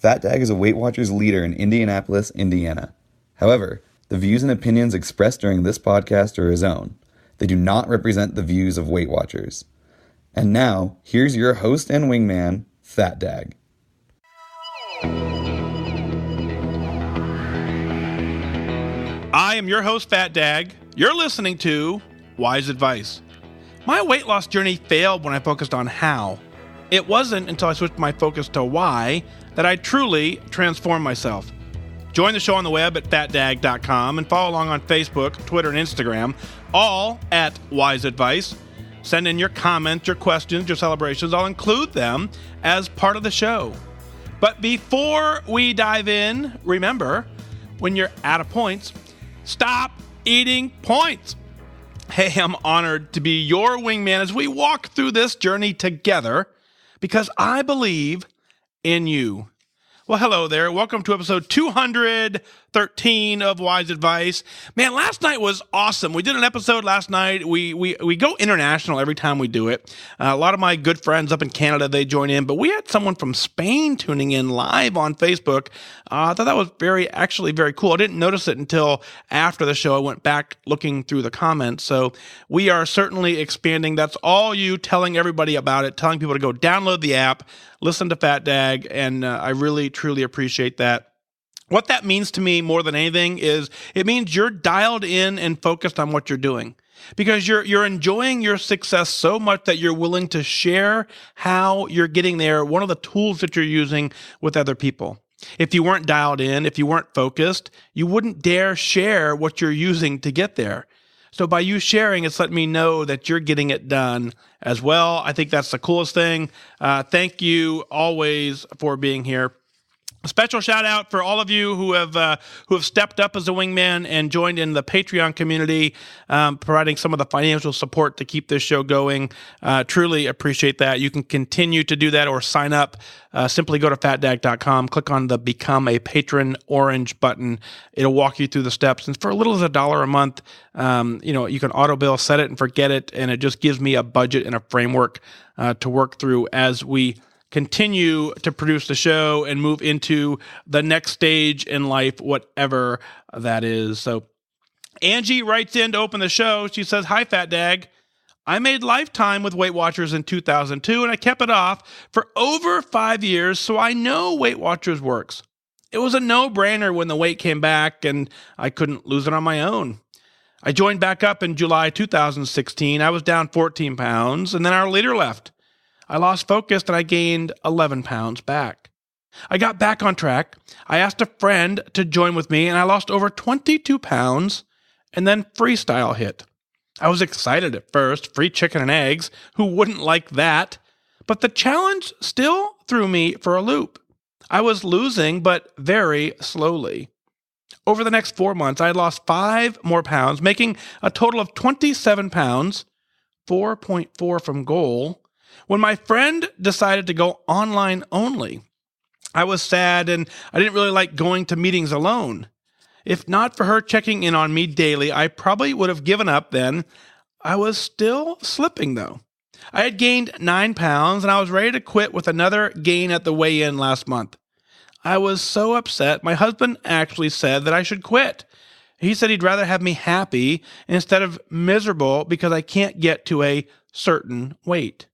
Fat Dag is a Weight Watchers leader in Indianapolis, Indiana. However, the views and opinions expressed during this podcast are his own. They do not represent the views of Weight Watchers. And now, here's your host and wingman, Fat Dag. I am your host, Fat Dag. You're listening to Wise Advice. My weight loss journey failed when I focused on how. It wasn't until I switched my focus to why that I truly transformed myself. Join the show on the web at fatdag.com and follow along on Facebook, Twitter, and Instagram, all at Wise Advice. Send in your comments, your questions, your celebrations. I'll include them as part of the show. But before we dive in, remember, when you're out of points, stop eating points. Hey, I'm honored to be your wingman as we walk through this journey together because I believe in you. Well, hello there. Welcome to episode 213 of Wise Advice. Man, last night was awesome. We did an episode last night. We go international every time we do it. A lot of my good friends up in Canada, they join in, but we had someone from Spain tuning in live on Facebook. I thought that was actually very cool. I didn't notice it until after the show. I went back looking through the comments. So we are certainly expanding. That's all you telling everybody about it, telling people to go download the app, listen to Fat Dag, and I really, truly appreciate that. What that means to me more than anything is it means you're dialed in and focused on what you're doing because you're enjoying your success so much that you're willing to share how you're getting there, one of the tools that you're using with other people. If you weren't dialed in, if you weren't focused, you wouldn't dare share what you're using to get there. So by you sharing, it's letting me know that you're getting it done as well. I think that's the coolest thing. Thank you always for being here. A special shout out for all of you who have stepped up as a wingman and joined in the Patreon community, providing some of the financial support to keep this show going. Truly appreciate that. You can continue to do that or sign up. Simply go to fatdag.com, click on the Become a Patron orange button. It'll walk you through the steps. And for as little as $1 a month, you can auto bill, set it and forget it. And it just gives me a budget and a framework to work through as we continue to produce the show and move into the next stage in life, whatever that is. So Angie writes in to open the show. She says, "Hi, Fat Dag. I made Lifetime with Weight Watchers in 2002, and I kept it off for over 5 years, so I know Weight Watchers works. It was a no-brainer when the weight came back, and I couldn't lose it on my own. I joined back up in July 2016. I was down 14 pounds, and then our leader left. I lost focus and I gained 11 pounds back. I got back on track. I asked a friend to join with me and I lost over 22 pounds and then freestyle hit. I was excited at first, free chicken and eggs. Who wouldn't like that? But the challenge still threw me for a loop. I was losing, but very slowly. Over the next 4 months, I had lost 5 more pounds, making a total of 27 pounds, 4.4 from goal, when my friend decided to go online only. I was sad and I didn't really like going to meetings alone. If not for her checking in on me daily, I probably would have given up then. I was still slipping though. I had gained 9 pounds and I was ready to quit with another gain at the weigh-in last month. I was so upset. My husband actually said that I should quit. He said he'd rather have me happy instead of miserable because I can't get to a certain weight.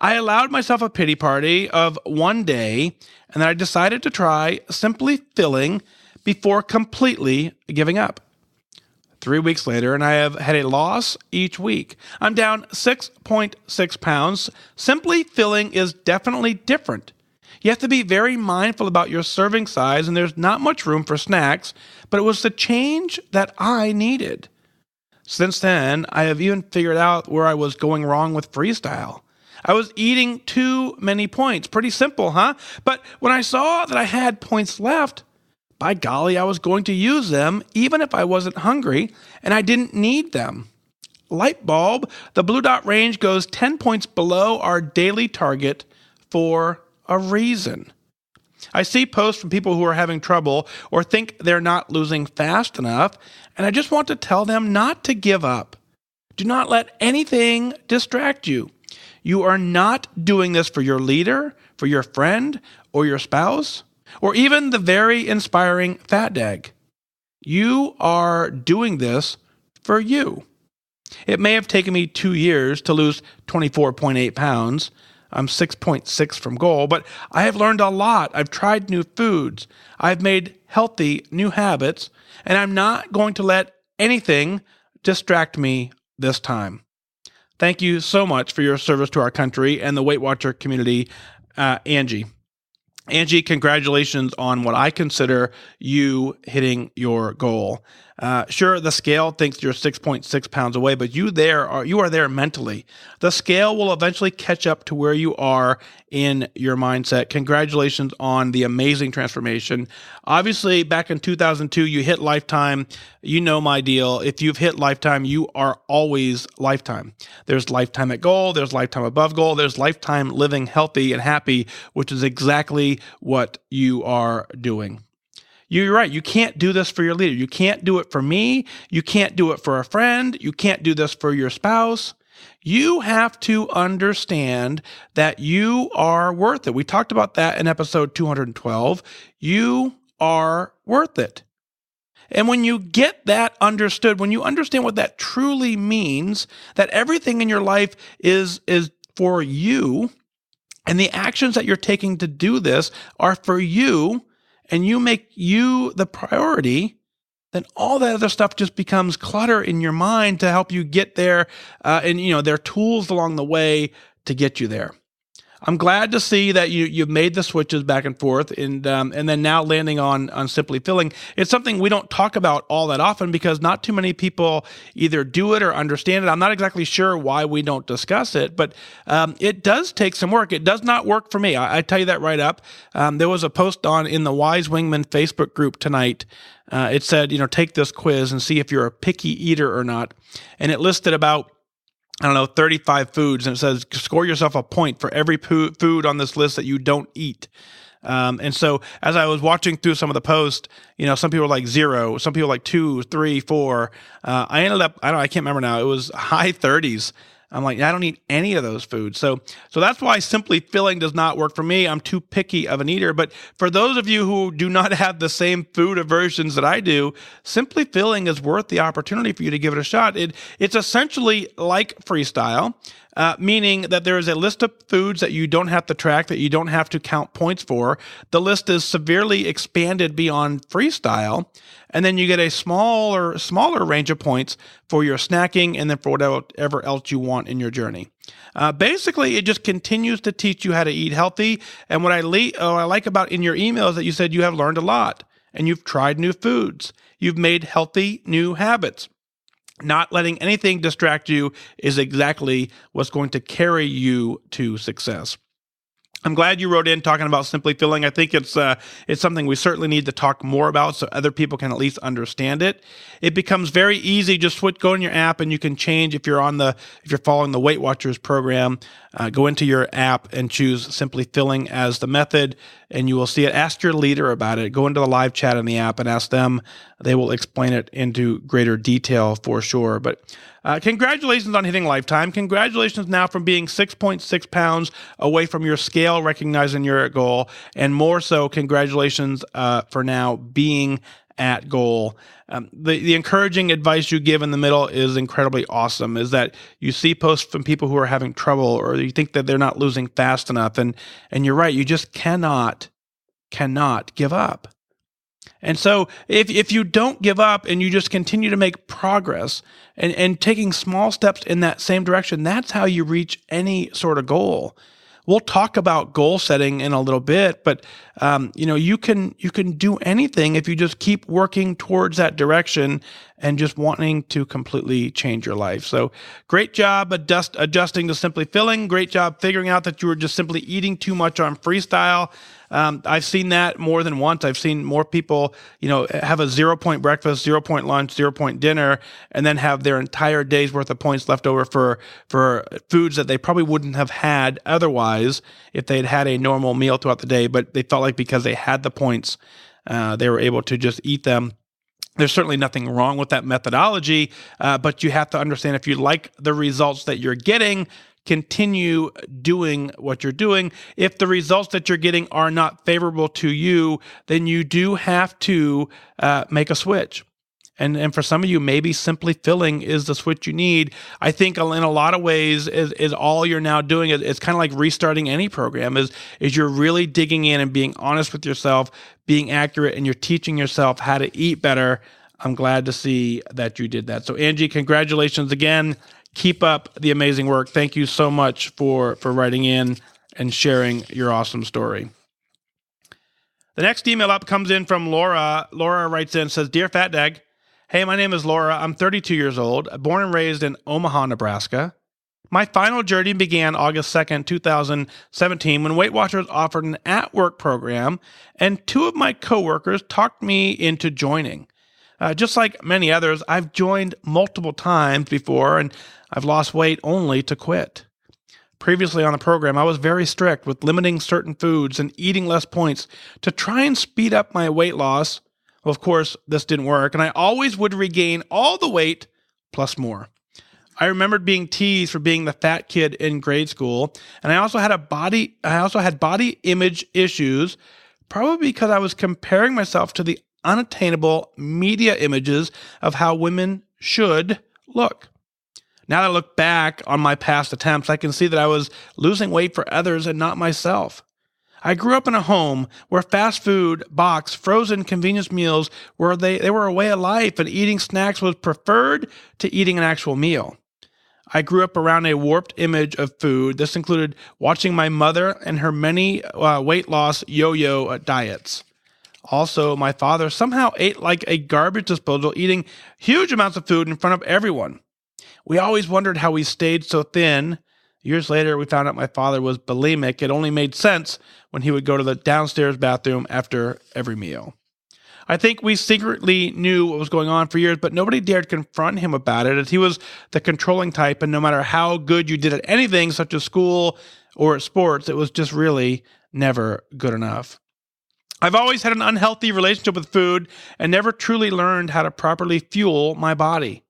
I allowed myself a pity party of one day, and then I decided to try simply filling before completely giving up. 3 weeks later, and I have had a loss each week. I'm down 6.6 pounds. Simply filling is definitely different. You have to be very mindful about your serving size, and there's not much room for snacks, but it was the change that I needed. Since then, I have even figured out where I was going wrong with freestyle. I was eating too many points. Pretty simple, huh? But when I saw that I had points left, by golly, I was going to use them even if I wasn't hungry and I didn't need them. Light bulb, the blue dot range goes 10 points below our daily target for a reason. I see posts from people who are having trouble or think they're not losing fast enough, and I just want to tell them not to give up. Do not let anything distract you. You are not doing this for your leader, for your friend, or your spouse. or even the very inspiring Fat Dag. You are doing this for you. It may have taken me 2 years to lose 24.8 pounds. I'm 6.6 from goal, but I have learned a lot. I've tried new foods. I've made healthy new habits, and I'm not going to let anything distract me this time. Thank you so much for your service to our country and the Weight Watcher community, Angie. Angie, congratulations on what I consider you hitting your goal. Sure, the scale thinks you're 6.6 pounds away, but you are there mentally. The scale will eventually catch up to where you are in your mindset. Congratulations on the amazing transformation. Obviously, back in 2002, you hit Lifetime. You know my deal. If you've hit Lifetime, you are always Lifetime. There's Lifetime at goal. There's Lifetime above goal. There's Lifetime living healthy and happy, which is exactly what you are doing. You're right. You can't do this for your leader. You can't do it for me. You can't do it for a friend. You can't do this for your spouse. You have to understand that you are worth it. We talked about that in episode 212. You are worth it. And when you get that understood, when you understand what that truly means, that everything in your life is for you, and the actions that you're taking to do this are for you, and you make you the priority, then all that other stuff just becomes clutter in your mind to help you get there. And there are tools along the way to get you there. I'm glad to see that you've made the switches back and forth, and then now landing on Simply Filling. It's something we don't talk about all that often because not too many people either do it or understand it. I'm not exactly sure why we don't discuss it, but it does take some work. It does not work for me. I tell you that right up. There was a post in the Wise Wingman Facebook group tonight. It said, take this quiz and see if you're a picky eater or not, and it listed about 35 foods, and it says score yourself a point for every food on this list that you don't eat. And so as I was watching through some of the posts, some people were like 0, some people like 2, 3, 4. I ended up, I can't remember now. It was high 30s. I'm like, I don't eat any of those foods. So that's why Simply Filling does not work for me. I'm too picky of an eater. But for those of you who do not have the same food aversions that I do, Simply Filling is worth the opportunity for you to give it a shot. It's essentially like Freestyle, meaning that there is a list of foods that you don't have to track, that you don't have to count points for. The list is severely expanded beyond Freestyle. And then you get a smaller range of points for your snacking and then for whatever else you want in your journey. Basically, it just continues to teach you how to eat healthy. And what I like about in your email is that you said you have learned a lot and you've tried new foods. You've made healthy new habits. Not letting anything distract you is exactly what's going to carry you to success. I'm glad you wrote in talking about Simply Filling. I think it's something we certainly need to talk more about so other people can at least understand it. It becomes very easy. Just go in your app and you can change if you're following the Weight Watchers program. Go into your app and choose Simply Filling as the method, and you will see it. Ask your leader about it. Go into the live chat in the app and ask them. They will explain it into greater detail for sure. But congratulations on hitting Lifetime. Congratulations now from being 6.6 pounds away from your scale, recognizing your goal. And more so, congratulations for now being at goal. The encouraging advice you give in the middle is incredibly awesome, is that you see posts from people who are having trouble or you think that they're not losing fast enough. And you're right, you just cannot give up. And so if you don't give up and you just continue to make progress and taking small steps in that same direction, that's how you reach any sort of goal. We'll talk about goal setting in a little bit, but you can do anything if you just keep working towards that direction and just wanting to completely change your life. So great job adjusting to Simply Filling. Great job figuring out that you were just simply eating too much on Freestyle. I've seen that more than once. I've seen more people, have a 0-point breakfast, 0-point lunch, 0-point dinner, and then have their entire day's worth of points left over for foods that they probably wouldn't have had otherwise if they'd had a normal meal throughout the day. But they felt like because they had the points, they were able to just eat them. There's certainly nothing wrong with that methodology, but you have to understand if you like the results that you're getting, continue doing what you're doing. If the results that you're getting are not favorable to you, then you do have to make a switch. And for some of you, maybe simply filling is the switch you need. I think in a lot of ways is all you're now doing. It's kind of like restarting any program is you're really digging in and being honest with yourself, being accurate, and you're teaching yourself how to eat better. I'm glad to see that you did that. So Angie, congratulations again. Keep up the amazing work. Thank you so much for writing in and sharing your awesome story. The next email up comes in from Laura. Laura writes in and says, Dear Fat Dag, hey, my name is Laura. I'm 32 years old, born and raised in Omaha, Nebraska. My final journey began August 2nd, 2017, when Weight Watchers offered an at-work program, and two of my coworkers talked me into joining. Just like many others, I've joined multiple times before, and I've lost weight only to quit. Previously on the program, I was very strict with limiting certain foods and eating less points to try and speed up my weight loss. Well, of course, this didn't work, and I always would regain all the weight plus more. I remembered being teased for being the fat kid in grade school, and I also had body image issues, probably because I was comparing myself to the unattainable media images of how women should look. Now that I look back on my past attempts, I can see that I was losing weight for others and not myself. I grew up in a home where fast food, box, frozen convenience meals they were a way of life, and eating snacks was preferred to eating an actual meal. I grew up around a warped image of food. This included watching my mother and her many weight loss yo-yo diets. Also, my father somehow ate like a garbage disposal, eating huge amounts of food in front of everyone. We always wondered how he stayed so thin. Years later, we found out my father was bulimic. It only made sense when he would go to the downstairs bathroom after every meal. I think we secretly knew what was going on for years, but nobody dared confront him about it, as he was the controlling type, and no matter how good you did at anything, such as school or at sports, it was just really never good enough. I've always had an unhealthy relationship with food and never truly learned how to properly fuel my body.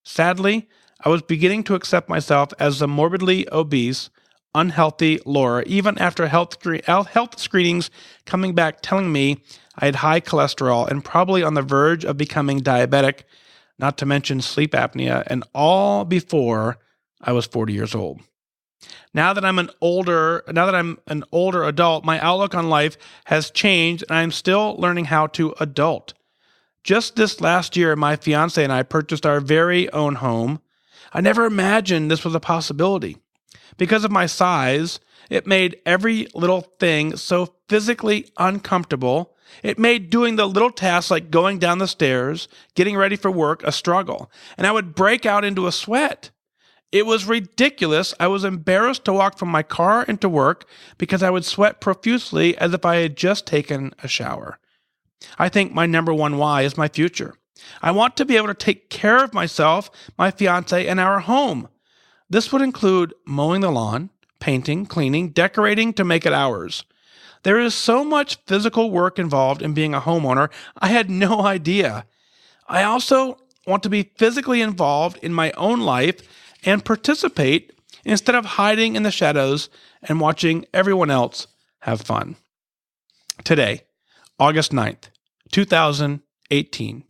Sadly, I was beginning to accept myself as the morbidly obese, unhealthy Laura, even after health screenings coming back telling me I had high cholesterol and probably on the verge of becoming diabetic, not to mention sleep apnea, and all before I was 40 years old. Now that I'm an older adult, my outlook on life has changed, and I'm still learning how to adult. Just this last year, my fiance and I purchased our very own home. I never imagined this was a possibility. Because of my size, it made every little thing so physically uncomfortable. It made doing the little tasks like going down the stairs, getting ready for work, a struggle. And I would break out into a sweat. It was ridiculous. I was embarrassed to walk from my car into work because I would sweat profusely as if I had just taken a shower. I think my number one why is my future. I want to be able to take care of myself, my fiance, and our home. This would include mowing the lawn, painting, cleaning, decorating to make it ours. There is so much physical work involved in being a homeowner, I had no idea. I also want to be physically involved in my own life and participate instead of hiding in the shadows and watching everyone else have fun. Today, August 9th, 2018,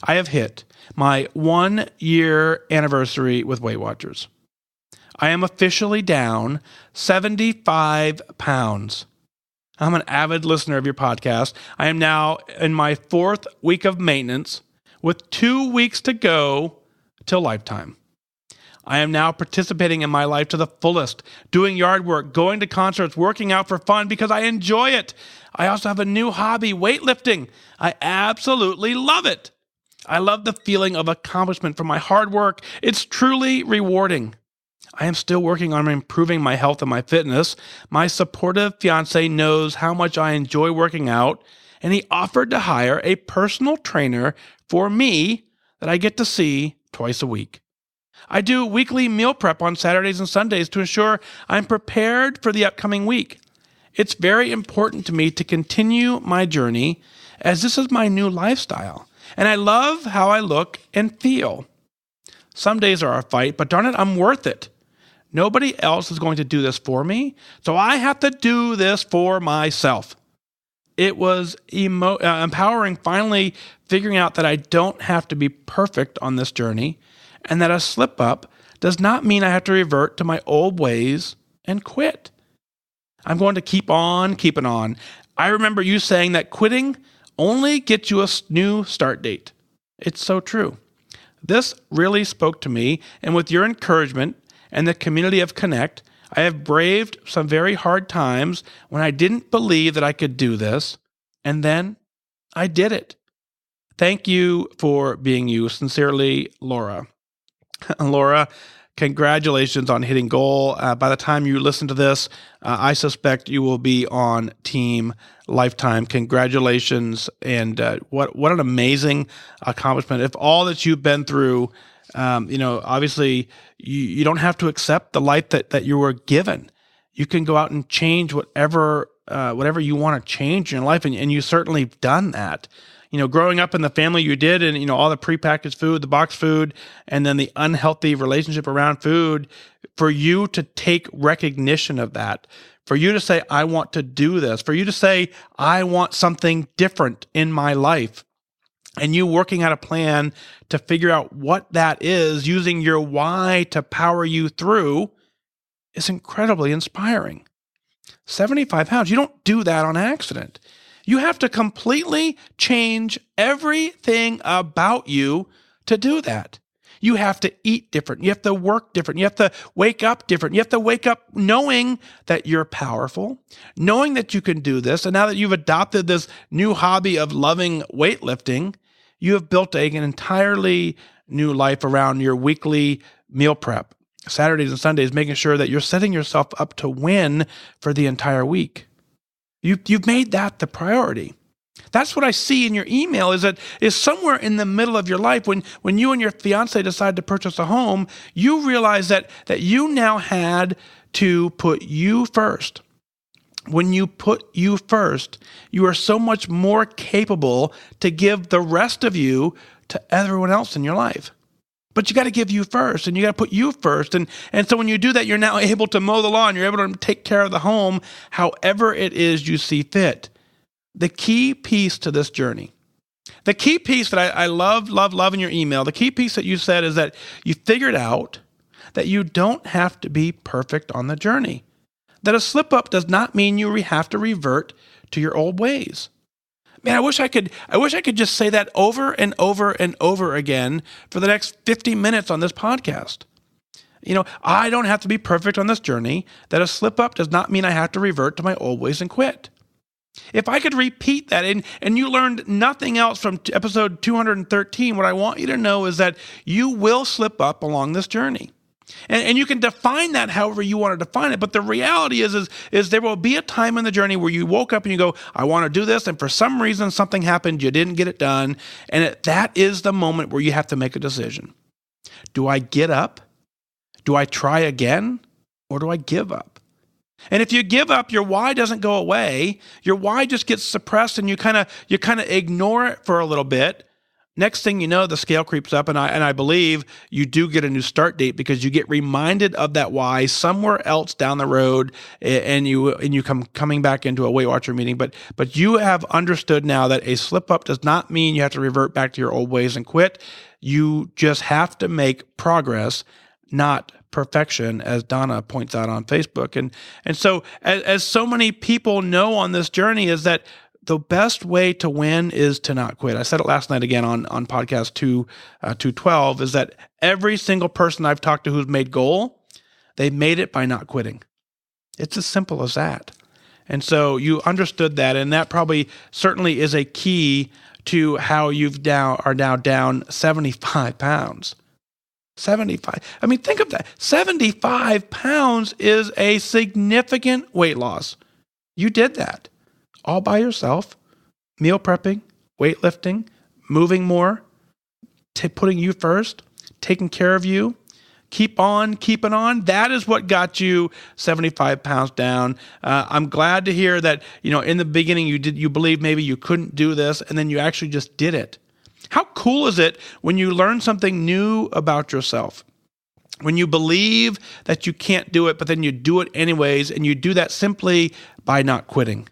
I have hit my 1-year anniversary with Weight Watchers. I am officially down 75 pounds. I'm an avid listener of your podcast. I am now in my 4th week of maintenance with 2 weeks to go till lifetime. I am now participating in my life to the fullest, doing yard work, going to concerts, working out for fun because I enjoy it. I also have a new hobby, weightlifting. I absolutely love it. I love the feeling of accomplishment from my hard work. It's truly rewarding. I am still working on improving my health and my fitness. My supportive fiance knows how much I enjoy working out, and he offered to hire a personal trainer for me that I get to see twice a week. I do weekly meal prep on Saturdays and Sundays to ensure I'm prepared for the upcoming week. It's very important to me to continue my journey as this is my new lifestyle, and I love how I look and feel. Some days are a fight, but darn it, I'm worth it. Nobody else is going to do this for me, so I have to do this for myself. It was empowering finally figuring out that I don't have to be perfect on this journey, and that a slip up does not mean I have to revert to my old ways and quit. I'm going to keep on keeping on. I remember you saying that quitting only gets you a new start date. It's so true. This really spoke to me, and with your encouragement and the community of Connect, I have braved some very hard times when I didn't believe that I could do this, and then I did it. Thank you for being you. Sincerely, Laura. Laura, congratulations on hitting goal. By the time you listen to this, I suspect you will be on Team Lifetime. Congratulations, and what an amazing accomplishment. If all that you've been through, obviously you don't have to accept the life that you were given. You can go out and change whatever you want to change in your life, and you certainly have done that. Growing up in the family you did, and all the prepackaged food, the boxed food, and then the unhealthy relationship around food, for you to take recognition of that, for you to say, I want to do this, for you to say, I want something different in my life, and you working out a plan to figure out what that is, using your why to power you through, is incredibly inspiring. 75 pounds, you don't do that on accident. You have to completely change everything about you to do that. You have to eat different. You have to work different. You have to wake up different. You have to wake up knowing that you're powerful, knowing that you can do this. And now that you've adopted this new hobby of loving weightlifting, you have built an entirely new life around your weekly meal prep, Saturdays and Sundays, making sure that you're setting yourself up to win for the entire week. You've made that the priority. That's what I see in your email, is somewhere in the middle of your life when you and your fiance decide to purchase a home, you realize that you now had to put you first. When you put you first, you are so much more capable to give the rest of you to everyone else in your life. But you got to give you first, and you got to put you first. And so when you do that, you're now able to mow the lawn. You're able to take care of the home however it is you see fit. The key piece to this journey, the key piece that I love in your email, the key piece that you said is that you figured out that you don't have to be perfect on the journey. That a slip up does not mean you have to revert to your old ways. Man, I wish I could just say that over and over and over again for the next 50 minutes on this podcast. I don't have to be perfect on this journey. That a slip up does not mean I have to revert to my old ways and quit. If I could repeat that, and you learned nothing else from episode 213, what I want you to know is that you will slip up along this journey. And you can define that however you want to define it. But the reality is there will be a time in the journey where you woke up and you go, I want to do this. And for some reason, something happened. You didn't get it done. And that is the moment where you have to make a decision. Do I get up? Do I try again? Or do I give up? And if you give up, your why doesn't go away. Your why just gets suppressed, and you kind of ignore it for a little bit. Next thing you know, the scale creeps up, and I believe you do get a new start date because you get reminded of that why somewhere else down the road, and you coming back into a Weight Watcher meeting. But you have understood now that a slip up does not mean you have to revert back to your old ways and quit. You just have to make progress, not perfection, as Donna points out on Facebook. And so as so many people know on this journey, is that the best way to win is to not quit. I said it last night again on podcast 212, is that every single person I've talked to who's made goal, they've made it by not quitting. It's as simple as that. And so you understood that, and that probably certainly is a key to how are now down 75 pounds. 75. I mean, think of that. 75 pounds is a significant weight loss. You did that all by yourself, meal prepping, weightlifting, moving more, putting you first, taking care of you. Keep on keeping on. That is what got you 75 pounds down. I'm glad to hear that, in the beginning you believed maybe you couldn't do this, and then you actually just did it. How cool is it when you learn something new about yourself? When you believe that you can't do it, but then you do it anyways, and you do that simply by not quitting.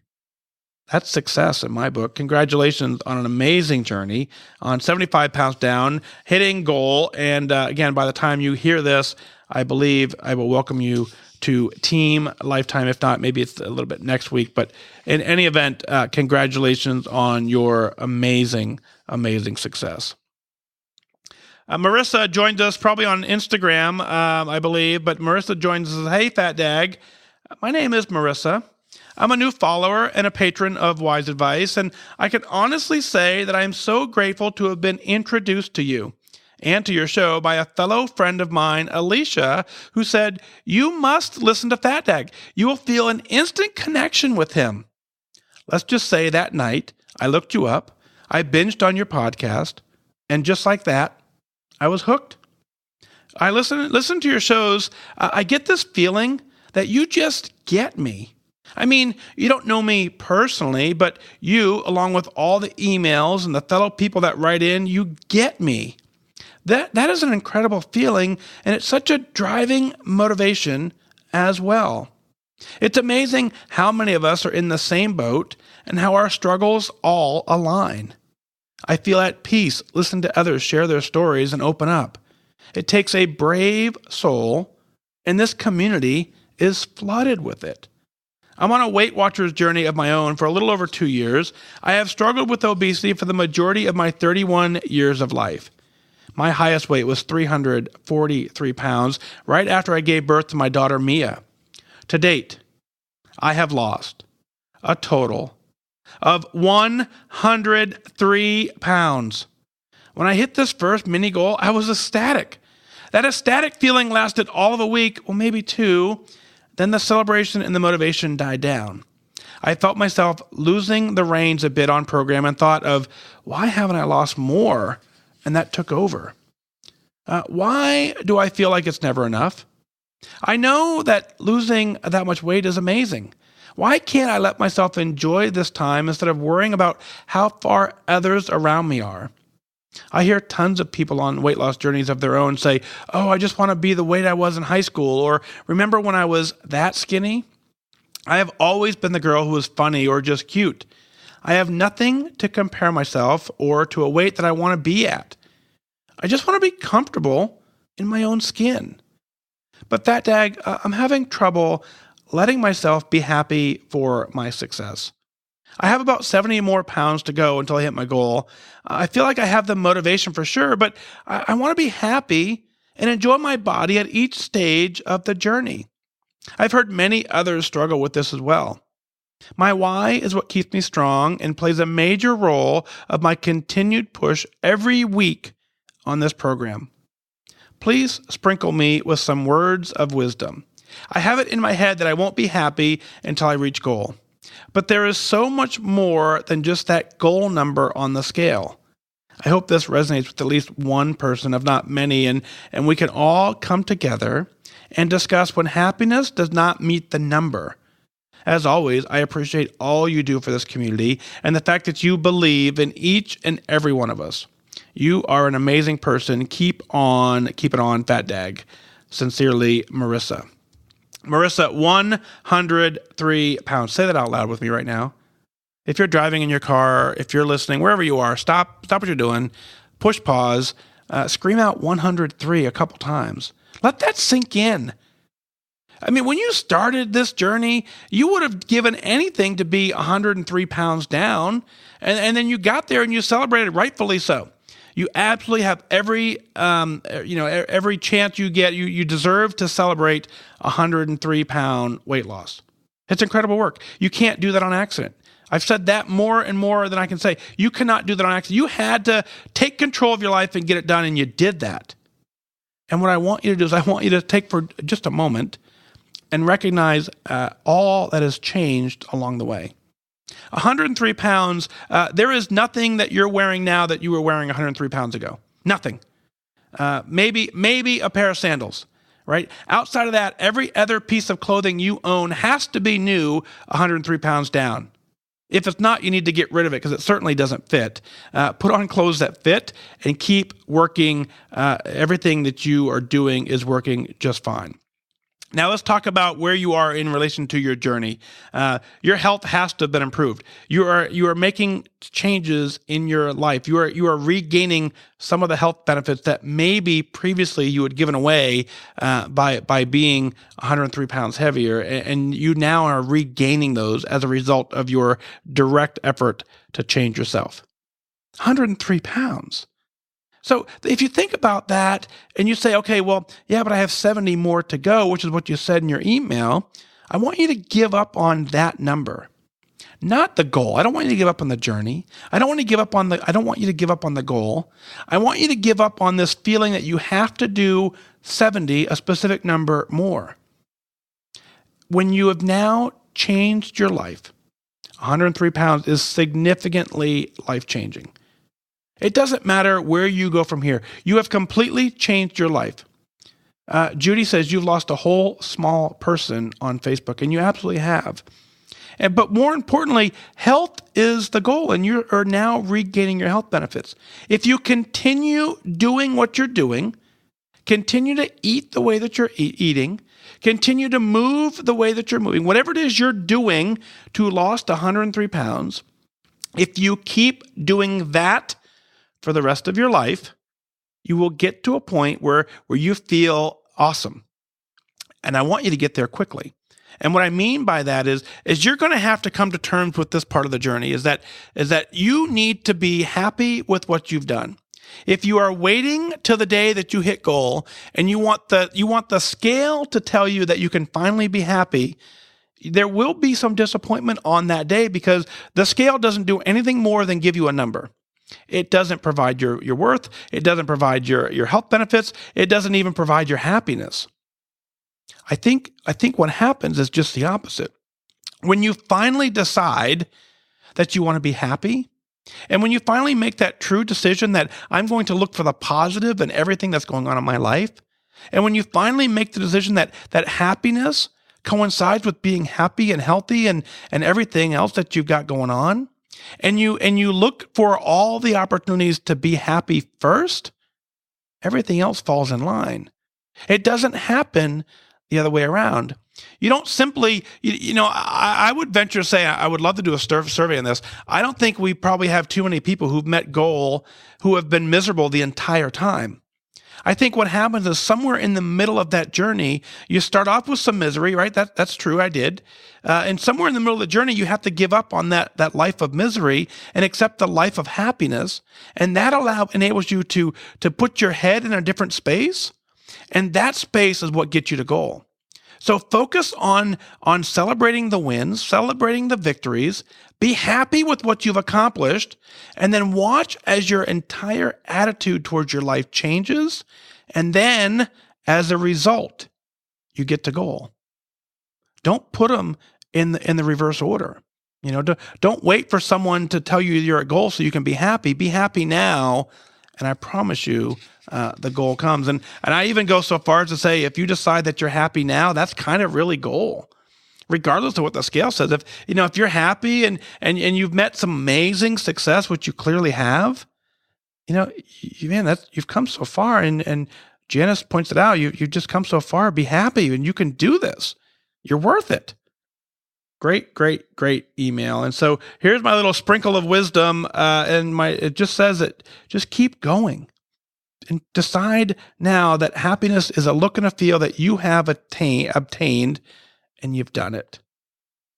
That's success in my book. Congratulations on an amazing journey on 75 pounds down, hitting goal. And again, by the time you hear this, I believe I will welcome you to Team Lifetime. If not, maybe it's a little bit next week. But in any event, congratulations on your amazing, amazing success. Marissa joined us probably on Instagram, I believe. But Marissa joins us and says, "Hey, Fat Dag. My name is Marissa. I'm a new follower and a patron of Wise Advice, and I can honestly say that I am so grateful to have been introduced to you and to your show by a fellow friend of mine, Alicia, who said, 'You must listen to Fat Dag. You will feel an instant connection with him.' Let's just say that night, I looked you up, I binged on your podcast, and just like that, I was hooked. I listen to your shows. I get this feeling that you just get me. I mean, you don't know me personally, but you, along with all the emails and the fellow people that write in, you get me. That is an incredible feeling, and it's such a driving motivation as well. It's amazing how many of us are in the same boat and how our struggles all align. I feel at peace listening to others share their stories and open up. It takes a brave soul, and this community is flooded with it. I'm on a Weight Watchers journey of my own for a little over 2 years. I have struggled with obesity for the majority of my 31 years of life. My highest weight was 343 pounds right after I gave birth to my daughter, Mia. To date, I have lost a total of 103 pounds. When I hit this first mini goal, I was ecstatic. That ecstatic feeling lasted all of a week, well, maybe 2. Then the celebration and the motivation died down. I felt myself losing the reins a bit on program and thought of, why haven't I lost more? And that took over. Why do I feel like it's never enough? I know that losing that much weight is amazing. Why can't I let myself enjoy this time instead of worrying about how far others around me are? I hear tons of people on weight loss journeys of their own say, "Oh, I just want to be the weight I was in high school," or "Remember when I was that skinny?" I have always been the girl who was funny or just cute. I have nothing to compare myself or to a weight that I want to be at. I just want to be comfortable in my own skin. But Fat Dag, I'm having trouble letting myself be happy for my success. I have about 70 more pounds to go until I hit my goal. I feel like I have the motivation for sure, but I want to be happy and enjoy my body at each stage of the journey. I've heard many others struggle with this as well. My why is what keeps me strong and plays a major role of my continued push every week on this program. Please sprinkle me with some words of wisdom. I have it in my head that I won't be happy until I reach goal. But there is so much more than just that goal number on the scale. I hope this resonates with at least one person, if not many, and we can all come together and discuss when happiness does not meet the number. As always, I appreciate all you do for this community and the fact that you believe in each and every one of us. You are an amazing person. Keep it on, Fat Dag. Sincerely, Marissa. Marissa, 103 pounds. Say that out loud with me right now. If you're driving in your car, if you're listening, wherever you are, stop what you're doing, push pause, scream out 103 a couple times. Let that sink in. I mean, when you started this journey, you would have given anything to be 103 pounds down, and then you got there and you celebrated, rightfully so. You absolutely have every chance you get. You deserve to celebrate 103-pound weight loss. It's incredible work. You can't do that on accident. I've said that more and more than I can say. You cannot do that on accident. You had to take control of your life and get it done, and you did that. And what I want you to do is I want you to take for just a moment and recognize all that has changed along the way. 103 pounds, there is nothing that you're wearing now that you were wearing 103 pounds ago. Nothing. Maybe a pair of sandals, right? Outside of that, every other piece of clothing you own has to be new 103 pounds down. If it's not, you need to get rid of it because it certainly doesn't fit. Put on clothes that fit and keep working. Everything that you are doing is working just fine. Now let's talk about where you are in relation to your journey. Your health has to have been improved. You are making changes in your life. You are regaining some of the health benefits that maybe previously you had given away by being 103 pounds heavier, and you now are regaining those as a result of your direct effort to change yourself. 103 pounds. So if you think about that and you say, okay, well, yeah, but I have 70 more to go, which is what you said in your email, I want you to give up on that number, not the goal. I don't want you to give up on the journey. I don't want you to give up on the goal. I want you to give up on this feeling that you have to do 70, a specific number more. When you have now changed your life, 103 pounds is significantly life-changing. It doesn't matter where you go from here. You have completely changed your life. Judy says you've lost a whole small person on Facebook, and you absolutely have. But more importantly, health is the goal, and you are now regaining your health benefits. If you continue doing what you're doing, continue to eat the way that you're eating, continue to move the way that you're moving, whatever it is you're doing to lose 103 pounds, if you keep doing that for the rest of your life, you will get to a point where you feel awesome. And I want you to get there quickly. And what I mean by that is you're going to have to come to terms with this part of the journey, is that you need to be happy with what you've done. If you are waiting till the day that you hit goal and you want the scale to tell you that you can finally be happy, there will be some disappointment on that day because the scale doesn't do anything more than give you a number. It doesn't provide your worth. It doesn't provide your health benefits. It doesn't even provide your happiness. I think what happens is just the opposite. When you finally decide that you want to be happy, and when you finally make that true decision that I'm going to look for the positive in everything that's going on in my life, and when you finally make the decision that happiness coincides with being happy and healthy and everything else that you've got going on, and you look for all the opportunities to be happy first, everything else falls in line. It doesn't happen the other way around. You don't simply, I would venture to say, I would love to do a survey on this. I don't think we probably have too many people who've met goal who have been miserable the entire time. I think what happens is somewhere in the middle of that journey, you start off with some misery, right? That's true. I did. And somewhere in the middle of the journey, you have to give up on that life of misery and accept the life of happiness. And that enables you to put your head in a different space. And that space is what gets you to goal. So focus on celebrating the wins, celebrating the victories, be happy with what you've accomplished, and then watch as your entire attitude towards your life changes. And then, as a result, you get to goal. Don't put them in the reverse order. Don't wait for someone to tell you you're at goal so you can be happy. Be happy now, and I promise you, the goal comes. And I even go so far as to say, if you decide that you're happy now, that's kind of really goal, regardless of what the scale says. If you're happy and you've met some amazing success, which you clearly have, you've come so far. And Janice points it out. You've just come so far. Be happy, and you can do this. You're worth it. Great, great, great email. And so here's my little sprinkle of wisdom. It just says that just keep going and decide now that happiness is a look and a feel that you have obtained, and you've done it.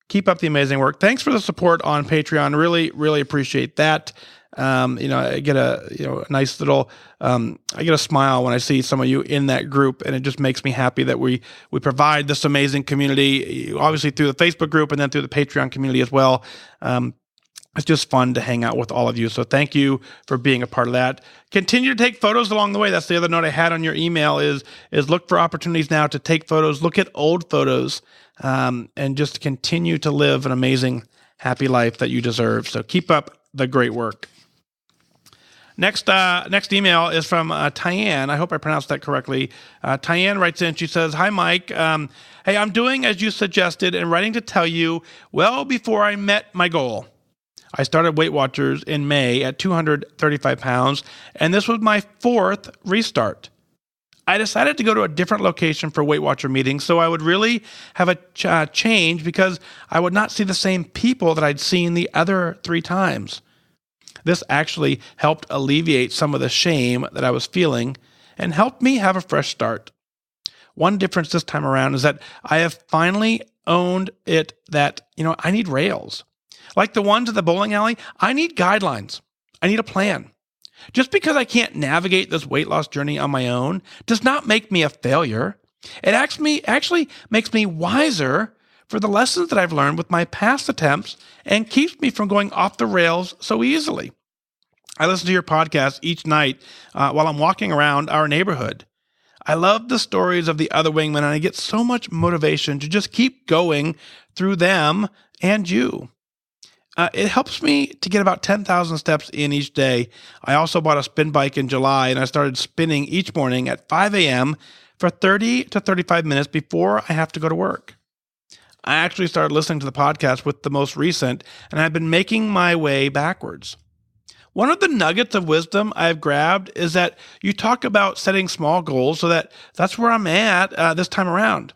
Keep up the amazing work. Thanks for the support on Patreon. Really, really appreciate that. I get a nice little, I get a smile when I see some of you in that group, and it just makes me happy that we provide this amazing community, obviously through the Facebook group and then through the Patreon community as well. It's just fun to hang out with all of you. So thank you for being a part of that. Continue to take photos along the way. That's the other note I had on your email is look for opportunities now to take photos, look at old photos, and just continue to live an amazing, happy life that you deserve. So keep up the great work. Next email is from Tyann. I hope I pronounced that correctly. Tyann writes in. She says, "Hi, Mike. Hey, I'm doing as you suggested and writing to tell you well before I met my goal. I started Weight Watchers in May at 235 pounds, and this was my 4th restart. I decided to go to a different location for Weight Watcher meetings so I would really have a change because I would not see the same people that I'd seen the other 3 times. This actually helped alleviate some of the shame that I was feeling and helped me have a fresh start. One difference this time around is that I have finally owned it that, I need rails. Like the ones at the bowling alley, I need guidelines. I need a plan. Just because I can't navigate this weight loss journey on my own does not make me a failure. It actually makes me wiser for the lessons that I've learned with my past attempts and keeps me from going off the rails so easily. I listen to your podcast each night while I'm walking around our neighborhood. I love the stories of the other wingmen, and I get so much motivation to just keep going through them and you. It helps me to get about 10,000 steps in each day. I also bought a spin bike in July, and I started spinning each morning at 5 a.m. for 30 to 35 minutes before I have to go to work. I actually started listening to the podcast with the most recent, and I've been making my way backwards. One of the nuggets of wisdom I've grabbed is that you talk about setting small goals, so that's where I'm at this time around.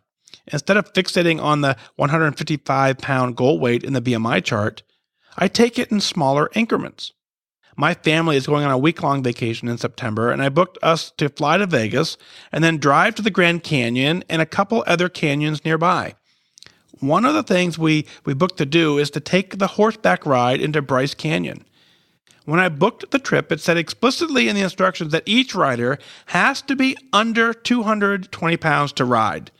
Instead of fixating on the 155-pound goal weight in the BMI chart, I take it in smaller increments. My family is going on a week-long vacation in September, and I booked us to fly to Vegas and then drive to the Grand Canyon and a couple other canyons nearby. One of the things we booked to do is to take the horseback ride into Bryce Canyon. When I booked the trip, it said explicitly in the instructions that each rider has to be under 220 pounds to ride.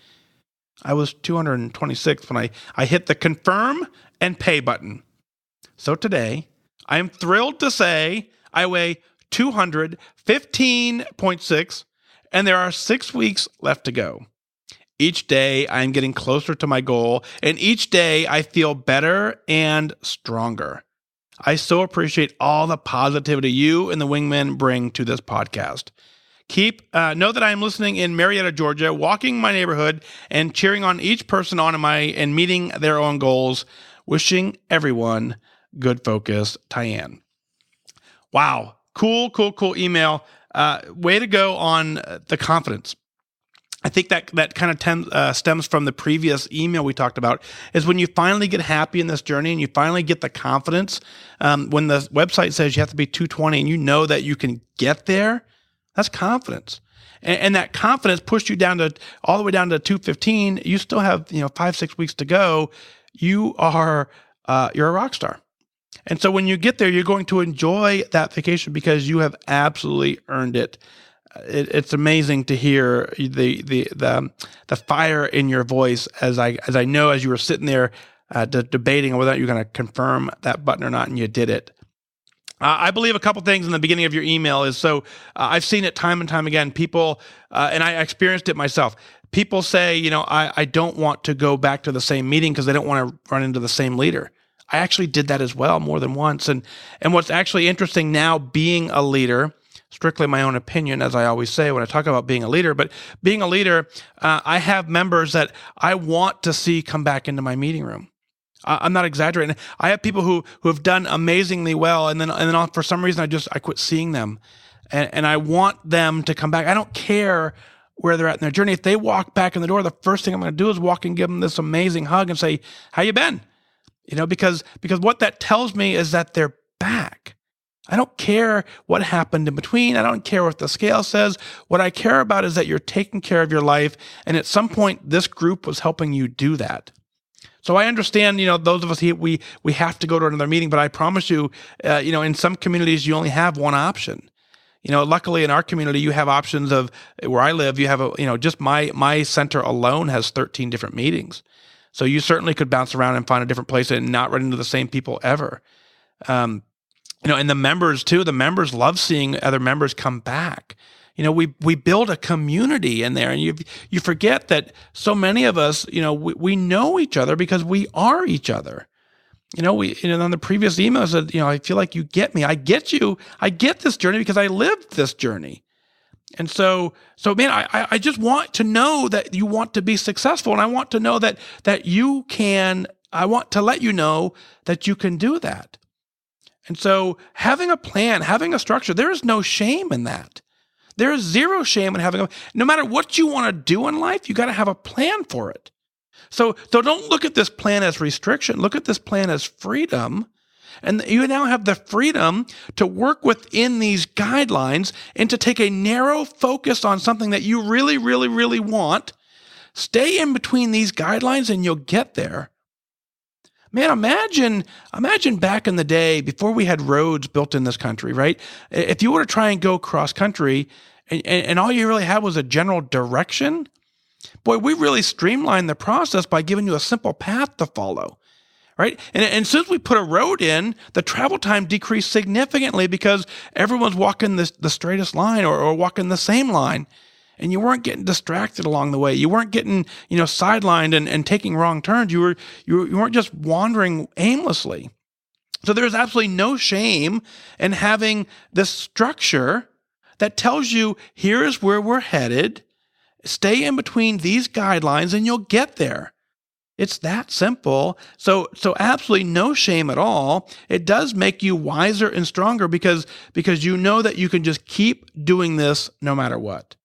I was 226 when I hit the confirm and pay button. So today, I am thrilled to say I weigh 215.6, and there are 6 weeks left to go. Each day, I am getting closer to my goal, and each day, I feel better and stronger. I so appreciate all the positivity you and the wingmen bring to this podcast. Know that I am listening in Marietta, Georgia, walking my neighborhood and cheering on each person and meeting their own goals. Wishing everyone good focus, Tyann. Wow. Cool email. Way to go on the confidence. I think that kind of stems from the previous email we talked about, is when you finally get happy in this journey and you finally get the confidence, when the website says you have to be 220 and you know that you can get there, that's confidence. And that confidence pushed you all the way down to 215. You still have 5-6 weeks to go. You're a rock star. And so when you get there, you're going to enjoy that vacation because you have absolutely earned it. It's amazing to hear the fire in your voice as I know as you were sitting there debating whether you're going to confirm that button or not, and you did it. I believe a couple things in the beginning of your email is I've seen it time and time again. People, and I experienced it myself. People say, I don't want to go back to the same meeting because they don't want to run into the same leader. I actually did that as well more than once. And what's actually interesting now, being a leader, strictly my own opinion, as I always say when I talk about being a leader, but being a leader, I have members that I want to see come back into my meeting room. I'm not exaggerating. I have people who have done amazingly well, and then for some reason I quit seeing them, and I want them to come back. I don't care where they're at in their journey. If they walk back in the door, the first thing I'm going to do is walk and give them this amazing hug and say, "How you been?" Because what that tells me is that they're back. I don't care what happened in between. I don't care what the scale says. What I care about is that you're taking care of your life, and at some point, this group was helping you do that. So I understand, those of us here, we have to go to another meeting, but I promise you, in some communities, you only have one option. Luckily in our community, you have options of where I live. You have just my center alone has 13 different meetings. So you certainly could bounce around and find a different place and not run into the same people ever. And the members too, the members love seeing other members come back. We build a community in there, and you forget that so many of us, we know each other because we are each other. On the previous email said, I feel like you get me. I get you. I get this journey because I lived this journey. And so man, I just want to know that you want to be successful, and I want to know that you can. I want to let you know that you can do that. And so having a plan, having a structure, there is no shame in that. There is zero shame in no matter what you want to do in life, you got to have a plan for it. So don't look at this plan as restriction. Look at this plan as freedom. And you now have the freedom to work within these guidelines and to take a narrow focus on something that you really, really, really want. Stay in between these guidelines and you'll get there. Man, imagine back in the day before we had roads built in this country, right? If you were to try and go cross country and all you really had was a general direction, boy, we really streamlined the process by giving you a simple path to follow, right? And since we put a road in, the travel time decreased significantly because everyone's walking the straightest line or walking the same line. And you weren't getting distracted along the way. You weren't getting, sidelined and taking wrong turns. You weren't just wandering aimlessly. So there's absolutely no shame in having this structure that tells you, here's where we're headed. Stay in between these guidelines and you'll get there. It's that simple. So absolutely no shame at all. It does make you wiser and stronger because you know that you can just keep doing this no matter what.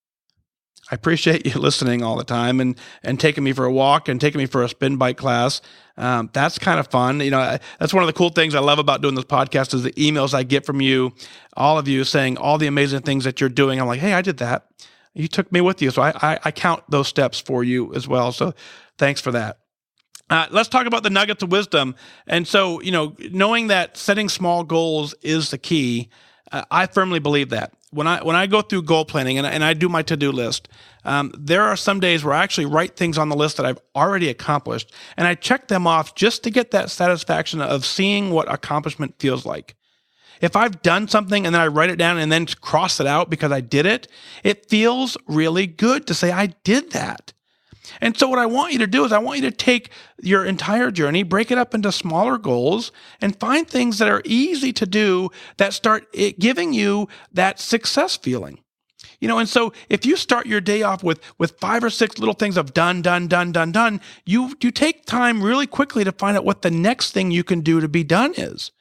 I appreciate you listening all the time and taking me for a walk and taking me for a spin bike class. That's kind of fun. That's one of the cool things I love about doing this podcast is the emails I get from you, all of you saying all the amazing things that you're doing. I'm like, hey, I did that. You took me with you. So I count those steps for you as well. So thanks for that. Let's talk about the nuggets of wisdom. And so, knowing that setting small goals is the key, I firmly believe that. When I go through goal planning and I do my to-do list, there are some days where I actually write things on the list that I've already accomplished, and I check them off just to get that satisfaction of seeing what accomplishment feels like. If I've done something and then I write it down and then cross it out because I did it, it feels really good to say I did that. And so what I want you to do is I want you to take your entire journey, break it up into smaller goals, and find things that are easy to do that start giving you that success feeling. And so if you start your day off with 5 or 6 little things of done, you take time really quickly to find out what the next thing you can do to be done is.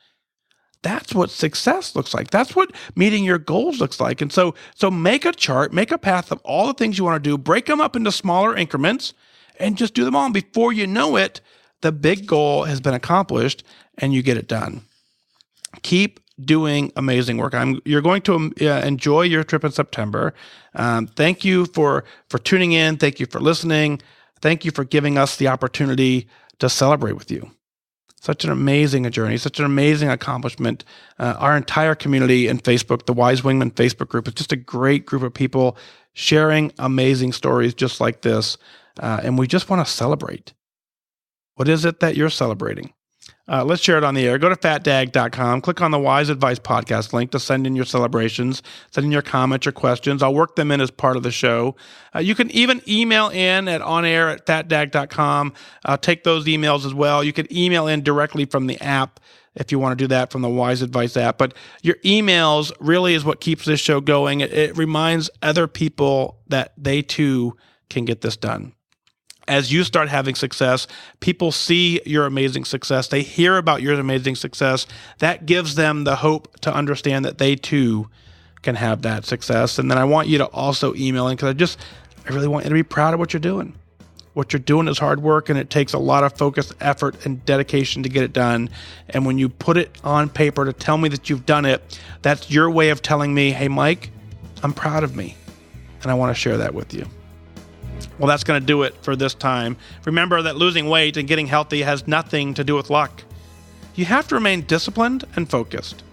That's what success looks like. That's what meeting your goals looks like. And so make a chart, make a path of all the things you want to do, break them up into smaller increments, and just do them all. And before you know it, the big goal has been accomplished and you get it done. Keep doing amazing work. You're going to enjoy your trip in September. Thank you for tuning in. Thank you for listening. Thank you for giving us the opportunity to celebrate with you. Such an amazing journey, such an amazing accomplishment. Our entire community in Facebook, the Wise Wingman Facebook group, is just a great group of people sharing amazing stories just like this. And we just want to celebrate. What is it that you're celebrating? Let's share it on the air. Go to fatdag.com, click on the Wise Advice Podcast link to send in your celebrations, send in your comments, your questions. I'll work them in as part of the show. You can even email in at onair@fatdag.com. I'll take those emails as well. You can email in directly from the app if you want to do that from the Wise Advice app. But your emails really is what keeps this show going. It reminds other people that they too can get this done. As you start having success, people see your amazing success. They hear about your amazing success. That gives them the hope to understand that they too can have that success. And then I want you to also email in because I really want you to be proud of what you're doing. What you're doing is hard work and it takes a lot of focus, effort, and dedication to get it done. And when you put it on paper to tell me that you've done it, that's your way of telling me, hey, Mike, I'm proud of me. And I want to share that with you. Well, that's going to do it for this time. Remember that losing weight and getting healthy has nothing to do with luck. You have to remain disciplined and focused.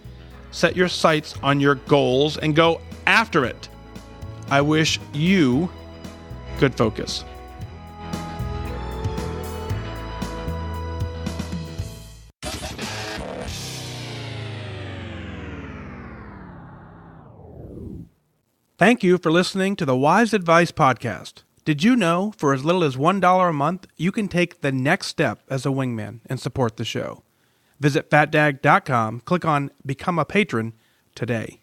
Set your sights on your goals and go after it. I wish you good focus. Thank you for listening to the Wise Advice Podcast. Did you know for as little as $1 a month, you can take the next step as a wingman and support the show? Visit fatdag.com, click on Become a Patron today.